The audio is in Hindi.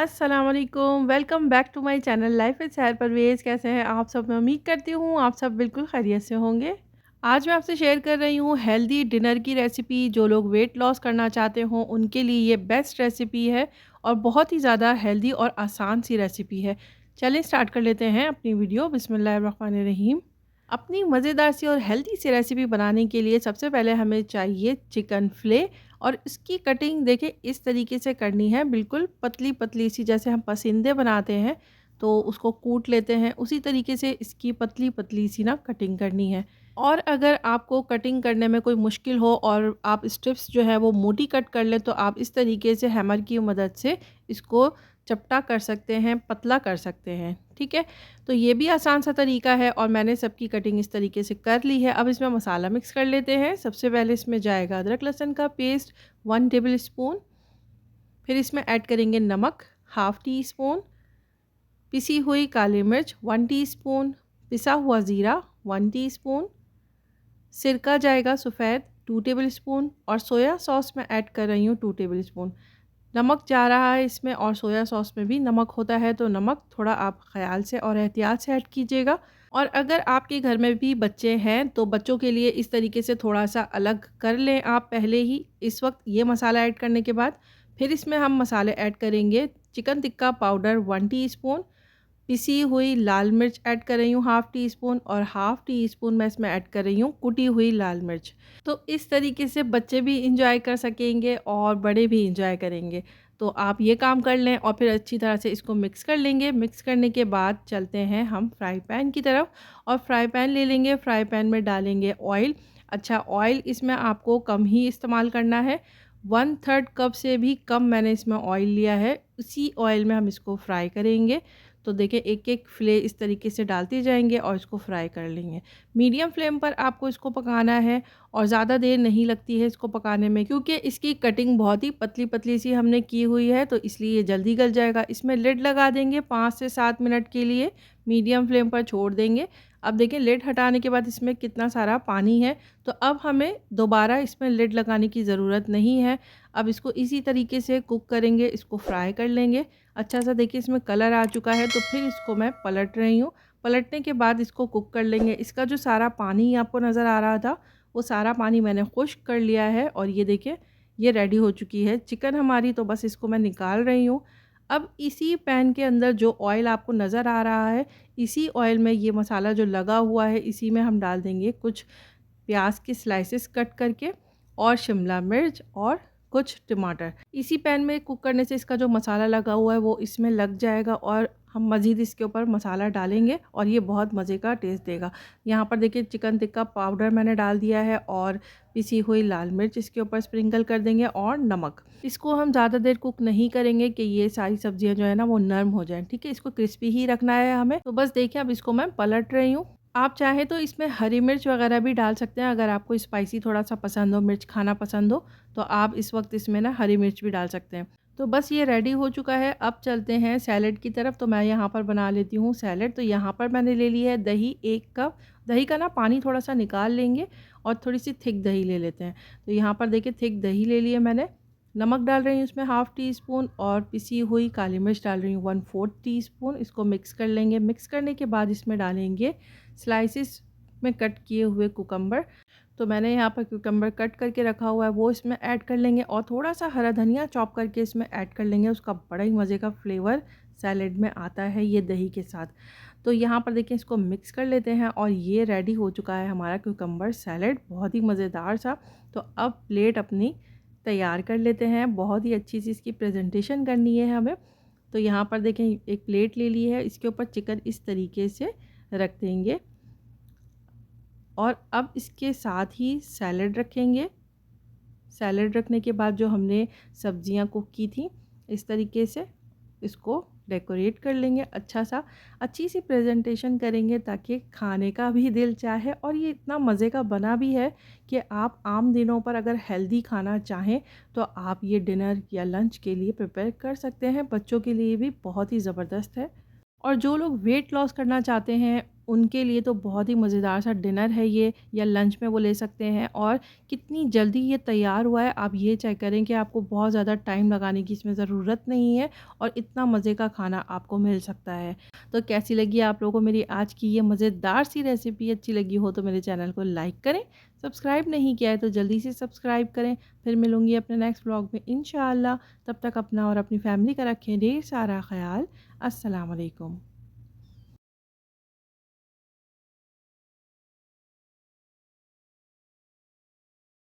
अस्सलाम वालेकुम, welcome back to my channel life with Sair Parvez. कैसे हैं आप सब? मैं उम्मीद करती हूँ आप सब बिल्कुल खैरियत से होंगे। आज मैं आपसे शेयर कर रही हूँ हेल्दी डिनर की रेसिपी। जो लोग वेट लॉस करना चाहते हों उनके लिए ये बेस्ट रेसिपी है और बहुत ही ज़्यादा हेल्दी और आसान सी रेसिपी है। चलिए स्टार्ट कर लेते हैं अपनी वीडियो। बिस्मिल्लाहिर्रहमानिर्रहीम। अपनी मज़ेदार सी और हेल्दी सी रेसिपी बनाने के लिए सबसे पहले हमें चाहिए चिकन फ़िले। और इसकी कटिंग देखिए इस तरीके से करनी है, बिल्कुल पतली पतली सी, जैसे हम पसंदे बनाते हैं तो उसको कूट लेते हैं उसी तरीके से इसकी पतली पतली सी ना कटिंग करनी है। और अगर आपको कटिंग करने में कोई मुश्किल हो और आप स्ट्रिप्स जो है वो मोटी कट कर लें तो आप इस तरीके से हैमर की मदद से इसको चपटा कर सकते हैं, पतला कर सकते हैं। ठीक है, तो ये भी आसान सा तरीका है और मैंने सबकी कटिंग इस तरीके से कर ली है। अब इसमें मसाला मिक्स कर लेते हैं। सबसे पहले इसमें जाएगा अदरक लहसुन का पेस्ट 1 टेबल स्पून। फिर इसमें ऐड करेंगे नमक हाफ़ टी स्पून, पिसी हुई काली मिर्च 1 टीस्पून, पिसा हुआ ज़ीरा 1 टीस्पून, सिरका जाएगा सफ़ेद 2 टेबल स्पून और सोया सॉस मैं ऐड कर रही हूँ 2 टेबल स्पून। नमक जा रहा है इसमें और सोया सॉस में भी नमक होता है, तो नमक थोड़ा आप ख़याल से और एहतियात से ऐड कीजिएगा। और अगर आपके घर में भी बच्चे हैं तो बच्चों के लिए इस तरीके से थोड़ा-सा अलग कर लें आप पहले ही, इस वक्त ये मसाला ऐड करने के बाद। फिर इसमें हम मसाले ऐड करेंगे। चिकन टिक्का पाउडर 1 टीस्पून, पिसी हुई लाल मिर्च ऐड कर रही हूँ हाफ़ टी स्पून और हाफ़ टी स्पून मैं इसमें ऐड कर रही हूँ कुटी हुई लाल मिर्च। तो इस तरीके से बच्चे भी इंजॉय कर सकेंगे और बड़े भी इंजॉय करेंगे। तो आप ये काम कर लें और फिर अच्छी तरह से इसको मिक्स कर लेंगे। मिक्स करने के बाद चलते हैं हम फ्राई पैन की तरफ और फ्राई पैन ले लेंगे। फ्राई पैन में डालेंगे ऑयल। अच्छा, ऑयल इसमें आपको कम ही इस्तेमाल करना है। 1/3 कप से भी कम मैंने इसमें ऑयल लिया है। उसी ऑयल में हम इसको फ्राई करेंगे। तो देखिए एक-एक फ़िले इस तरीके से डालते जाएँगे और इसको फ्राई कर लेंगे। मीडियम फ्लेम पर आपको इसको पकाना है और ज़्यादा देर नहीं लगती है इसको पकाने में, क्योंकि इसकी कटिंग बहुत ही पतली-पतली सी हमने की हुई है, तो इसलिए ये जल्दी गल जाएगा। इसमें लिड लगा देंगे 5 से 7 मिनट के लिए, मीडियम फ्लेम पर छोड़ देंगे। अब देखिए लिड हटाने के बाद इसमें कितना सारा पानी है, तो अब हमें दोबारा इसमें लिड लगाने की ज़रूरत नहीं है। अब इसको इसी तरीके से कुक करेंगे, इसको फ्राई कर लेंगे। अच्छा सा देखिए इसमें कलर आ चुका है, तो फिर इसको मैं पलट रही हूँ। पलटने के बाद इसको कुक कर लेंगे। इसका जो सारा पानी आपको नज़र आ रहा था वो सारा पानी मैंने खुश्क कर लिया है और ये देखिए ये रेडी हो चुकी है चिकन हमारी। तो बस इसको मैं निकाल रही हूँ। अब इसी पैन के अंदर जो ऑयल आपको नज़र आ रहा है, इसी ऑयल में ये मसाला जो लगा हुआ है इसी में हम डाल देंगे कुछ प्याज के स्लाइसेस कट करके और शिमला मिर्च और कुछ टमाटर। इसी पैन में कुक करने से इसका जो मसाला लगा हुआ है वो इसमें लग जाएगा और हम मज़ीद इसके ऊपर मसाला डालेंगे और ये बहुत मज़े का टेस्ट देगा। यहाँ पर देखिए चिकन टिक्का पाउडर मैंने डाल दिया है और पिसी हुई लाल मिर्च इसके ऊपर स्प्रिंकल कर देंगे और नमक। इसको हम ज़्यादा देर कुक नहीं करेंगे कि ये सारी सब्जियां जो है ना वो नरम हो जाएं। ठीक है, इसको क्रिस्पी ही रखना है हमें। तो बस देखिए अब इसको मैं पलट रही हूँ। आप चाहें तो इसमें हरी मिर्च वगैरह भी डाल सकते हैं। अगर आपको स्पाइसी थोड़ा-सा पसंद हो, मिर्च खाना पसंद हो, तो आप इस वक्त इसमें ना हरी मिर्च भी डाल सकते हैं। तो बस ये रेडी हो चुका है। अब चलते हैं सैलेड की तरफ। तो मैं यहाँ पर बना लेती हूँ सैलेड। तो यहाँ पर मैंने ले ली है दही 1 कप। दही का ना पानी थोड़ा-सा निकाल लेंगे और थोड़ी-सी थिक दही ले लेते हैं। तो यहाँ पर देखिए थिक दही ले ली है मैंने। नमक डाल रही हूँ इसमें हाफ़ टी स्पून और पिसी हुई काली मिर्च डाल रही हूँ 1/4 टीस्पून। इसको मिक्स कर लेंगे। मिक्स करने के बाद इसमें डालेंगे स्लाइसिस में कट किए हुए कुकम्बर। तो मैंने यहाँ पर कुकम्बर कट करके रखा हुआ है वो इसमें ऐड कर लेंगे और थोड़ा सा हरा धनिया चॉप करके इसमें ऐड कर लेंगे। उसका बड़ा ही मज़े का फ्लेवर सैलेड में आता है ये दही के साथ। तो यहाँ पर देखिए इसको मिक्स कर लेते हैं और ये रेडी हो चुका है हमारा कुकम्बर सैलेड, बहुत ही मज़ेदार सा। तो अब प्लेट अपनी तैयार कर लेते हैं। बहुत ही अच्छी सी इसकी प्रेजेंटेशन करनी है हमें। तो यहाँ पर देखें एक प्लेट ले ली है, इसके ऊपर चिकन इस तरीके से रख देंगे और अब इसके साथ ही सैलेड रखेंगे। सैलेड रखने के बाद जो हमने सब्जियां कुक की थी इस तरीके से इसको डेकोरेट कर लेंगे अच्छा सा। अच्छी सी प्रेजेंटेशन करेंगे ताकि खाने का भी दिल चाहे और ये इतना मज़े का बना भी है कि आप आम दिनों पर अगर हेल्दी खाना चाहें तो आप ये डिनर या लंच के लिए प्रिपेयर कर सकते हैं। बच्चों के लिए भी बहुत ही ज़बरदस्त है। और जो लोग वेट लॉस करना चाहते हैं उनके लिए तो बहुत ही मज़ेदार सा डिनर है ये, या लंच में वो ले सकते हैं। और कितनी जल्दी ये तैयार हुआ है, आप ये चेक करें कि आपको बहुत ज़्यादा टाइम लगाने की इसमें ज़रूरत नहीं है और इतना मज़े का खाना आपको मिल सकता है। तो कैसी लगी आप लोगों को मेरी आज की ये मज़ेदार सी रेसिपी? अच्छी लगी हो तो मेरे चैनल को लाइक करें, सब्सक्राइब नहीं किया है तो जल्दी से सब्सक्राइब करें। फिर मिलूँगी अपने नेक्स्ट व्लॉग में इंशाअल्लाह। तब तक अपना और अपनी फैमिली का रखें ढेर सारा ख़याल। अस्सलाम वालेकुम।